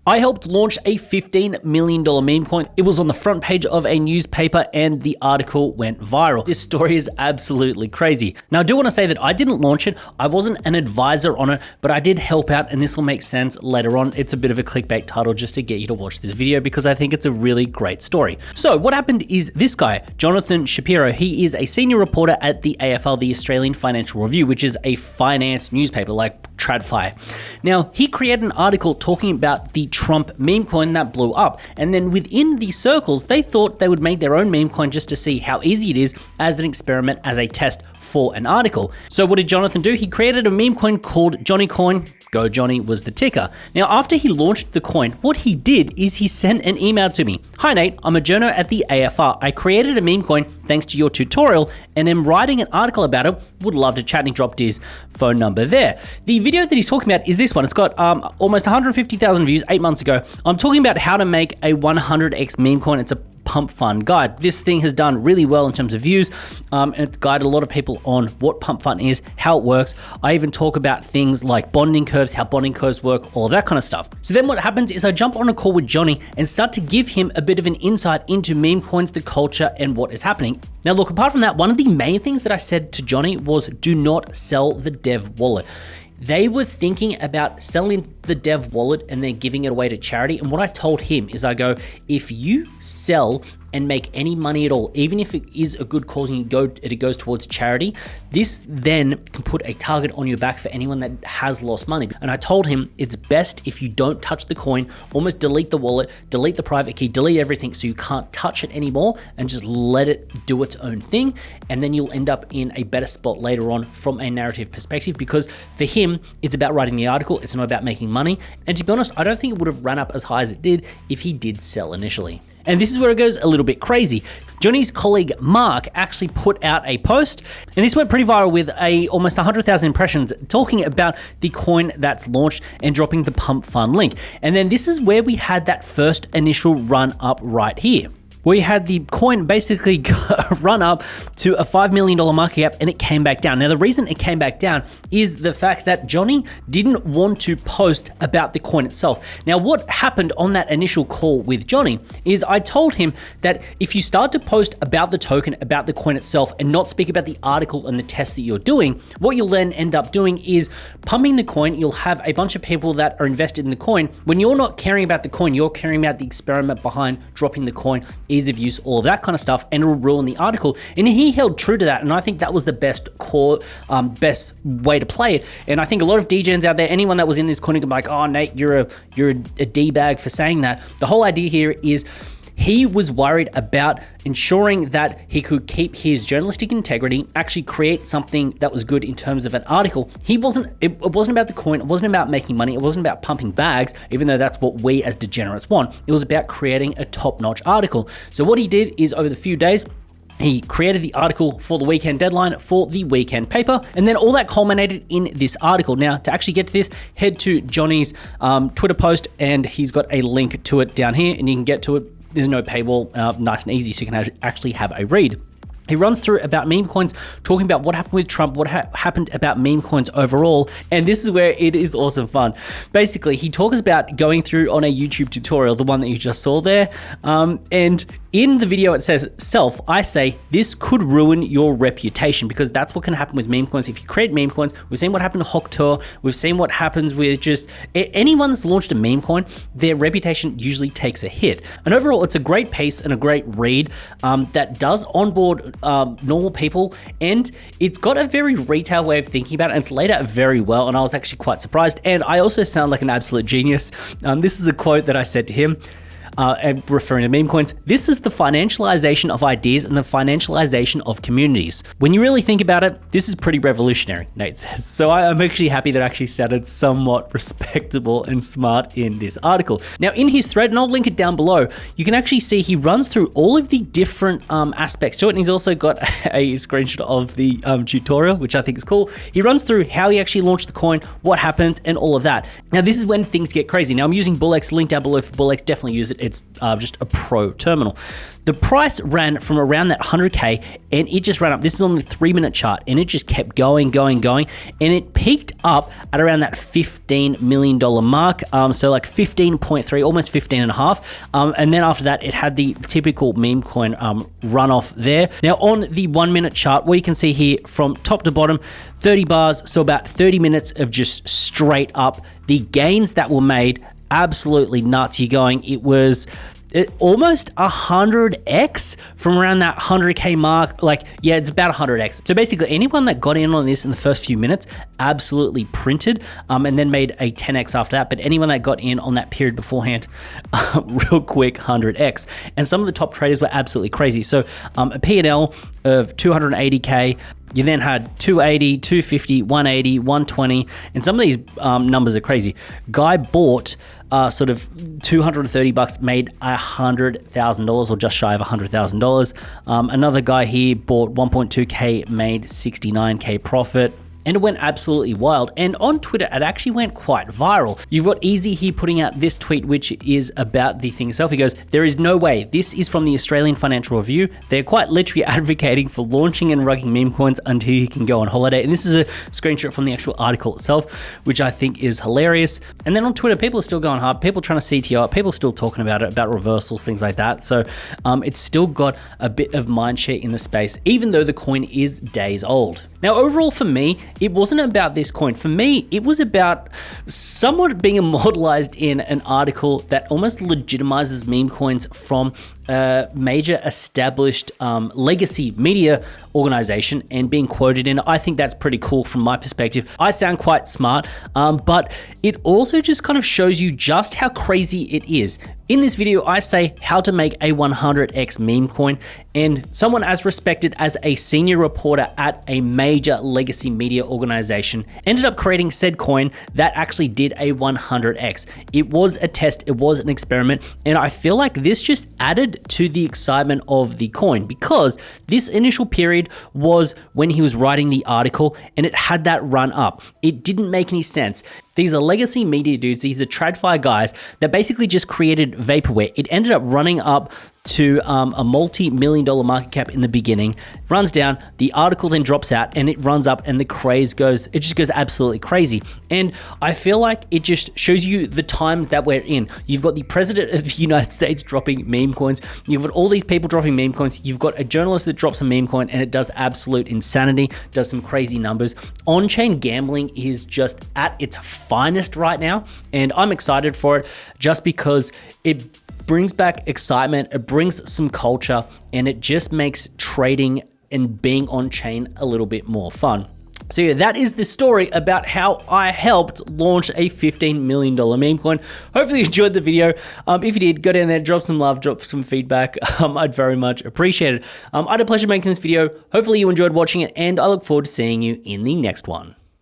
I helped launch a $15 million meme coin. It was on the front page of a newspaper and the article went viral. This story is absolutely crazy. Now, I do want to say that I didn't launch it. I wasn't an advisor on it, but I did help out, and this will make sense later on. It's a bit of a clickbait title just to get you to watch this video because I think it's a really great story. So what happened is this guy, Jonathan Shapiro, he is a senior reporter at the AFR, the Australian Financial Review, which is a finance newspaper like TradFi. Now, he created an article talking about the Trump meme coin that blew up. And then within these circles, they thought they would make their own meme coin just to see how easy it is as an experiment, as a test for an article. So what did Jonathan do? He created a meme coin called Johnny Coin. Go Johnny was the ticker. Now, after he launched the coin, what he did is he sent an email to me. Hi Nate, I'm a journo at the AFR. I created a meme coin thanks to your tutorial and am writing an article about it. Would love to chat, and he dropped his phone number there. The video that he's talking about is this one. It's got almost 150,000 views 8 months ago. I'm talking about how to make a 100x meme coin. It's a pump fun guide. This thing has done really well in terms of views, and it's guided a lot of people on what pump fun is, how it works. I even talk about things like bonding curves, how bonding curves work, all of that kind of stuff. So then what happens is I jump on a call with Johnny and start to give him a bit of an insight into meme coins, the culture, and what is happening. Now look, apart from that, one of the main things that I said to Johnny was do not sell the dev wallet. They were thinking about selling the dev wallet and then giving it away to charity. And what I told him is I go, if you sell and make any money at all, even if it is a good cause and it goes towards charity, this then can put a target on your back for anyone that has lost money. And I told him it's best if you don't touch the coin, almost delete the wallet, delete the private key, delete everything so you can't touch it anymore and just let it do its own thing. And then you'll end up in a better spot later on from a narrative perspective, because for him, it's about writing the article. It's not about making money. And to be honest, I don't think it would have run up as high as it did if he did sell initially. And this is where it goes a little bit crazy. Johnny's colleague Mark actually put out a post, and this went pretty viral with almost 100,000 impressions, talking about the coin that's launched and dropping the pump fun link. And then this is where we had that first initial run up right here. We had the coin basically run up to a $5 million market cap, and it came back down. Now, the reason it came back down is the fact that Johnny didn't want to post about the coin itself. Now, what happened on that initial call with Johnny is I told him that if you start to post about the token, about the coin itself, and not speak about the article and the test that you're doing, what you'll then end up doing is pumping the coin. You'll have a bunch of people that are invested in the coin. When you're not caring about the coin, you're caring about the experiment behind dropping the coin, ease of use, all of that kind of stuff, and it'll ruin the article. And he held true to that, and I think that was the best way to play it. And I think a lot of DJs out there, anyone that was in this corner, can be like, "Oh, Nate, you're a D-bag for saying that." The whole idea here is he was worried about ensuring that he could keep his journalistic integrity, actually create something that was good in terms of an article. It wasn't about the coin, it wasn't about making money, it wasn't about pumping bags, even though that's what we as degenerates want. It was about creating a top-notch article. So what he did is over the few days, he created the article for the weekend deadline for the weekend paper, and then all that culminated in this article. Now, to actually get to this, head to Johnny's Twitter post, and he's got a link to it down here, and you can get to it. There's no paywall, nice and easy, so you can actually have a read. He runs through about meme coins, talking about what happened with Trump, what happened about meme coins overall, and this is where it is awesome fun. Basically, he talks about going through on a YouTube tutorial, the one that you just saw there, and in the video it says, "Self, I say this could ruin your reputation," because that's what can happen with meme coins. If you create meme coins, we've seen what happened to Hoctor, we've seen what happens with just anyone that's launched a meme coin, their reputation usually takes a hit. And overall, it's a great piece and a great read that does onboard normal people, and it's got a very retail way of thinking about it, and it's laid out very well, and I was actually quite surprised. And I also sound like an absolute genius. This is a quote that I said to him, referring to meme coins. "This is the financialization of ideas and the financialization of communities. When you really think about it, this is pretty revolutionary," Nate says. So I'm actually happy that I actually sounded somewhat respectable and smart in this article. Now, in his thread, and I'll link it down below, you can actually see he runs through all of the different aspects to it, and he's also got a screenshot of the tutorial, which I think is cool. He runs through how he actually launched the coin, what happened, and all of that. Now, this is when things get crazy. Now, I'm using BullX, link down below for BullX, definitely use it. it's just a pro terminal. The price ran from around that 100K and it just ran up. This is on the 3-minute chart and it just kept going. And it peaked up at around that $15 million mark. So like 15.3, almost 15 and a half. And then after that, it had the typical meme coin runoff there. Now on the 1-minute chart, what you can see here from top to bottom, 30 bars. So about 30 minutes of just straight up. The gains that were made, absolutely nuts. You're going, it was almost 100x from around that 100K mark. Like, yeah, it's about 100x. So basically anyone that got in on this in the first few minutes absolutely printed and then made a 10x after that. But anyone that got in on that period beforehand, real quick, 100x. And some of the top traders were absolutely crazy. So a P&L of 280K, you then had 280, 250, 180, 120, and some of these numbers are crazy. Guy bought sort of $230, made $100,000 or just shy of $100,000. Another guy here bought 1.2K, made 69K profit. And it went absolutely wild. And on Twitter, it actually went quite viral. You've got Easy here putting out this tweet, which is about the thing itself. He goes, "There is no way. This is from the Australian Financial Review. They're quite literally advocating for launching and rugging meme coins until you can go on holiday." And this is a screenshot from the actual article itself, which I think is hilarious. And then on Twitter, people are still going hard. People trying to CTO it. People still talking about it, about reversals, things like that. So it's still got a bit of mindshare in the space, even though the coin is days old. Now, overall for me, it wasn't about this coin. For me, it was about somewhat being immortalized in an article that almost legitimizes meme coins from a major established legacy media organization and being quoted in it. I think that's pretty cool from my perspective. I sound quite smart, but it also just kind of shows you just how crazy it is. In this video, I say how to make a 100x meme coin, and someone as respected as a senior reporter at a major legacy media organization ended up creating said coin that actually did a 100x. It was a test, it was an experiment, and I feel like this just added to the excitement of the coin, because this initial period was when he was writing the article and it had that run up. It didn't make any sense. These are legacy media dudes. These are TradFi guys that basically just created vaporware. It ended up running up to a multi-million-dollar market cap in the beginning, runs down, the article then drops out, and it runs up, and the craze goes, it just goes absolutely crazy. And I feel like it just shows you the times that we're in. You've got the president of the United States dropping meme coins. You've got all these people dropping meme coins. You've got a journalist that drops a meme coin, and it does absolute insanity, does some crazy numbers. On-chain gambling is just at its finest right now, and I'm excited for it just because it brings back excitement, it brings some culture, and it just makes trading and being on chain a little bit more fun. So yeah, that is the story about how I helped launch a $15 million meme coin. Hopefully you enjoyed the video. If you did, go down there, drop some love, drop some feedback. I'd very much appreciate it. I had a pleasure making this video. Hopefully you enjoyed watching it, and I look forward to seeing you in the next one.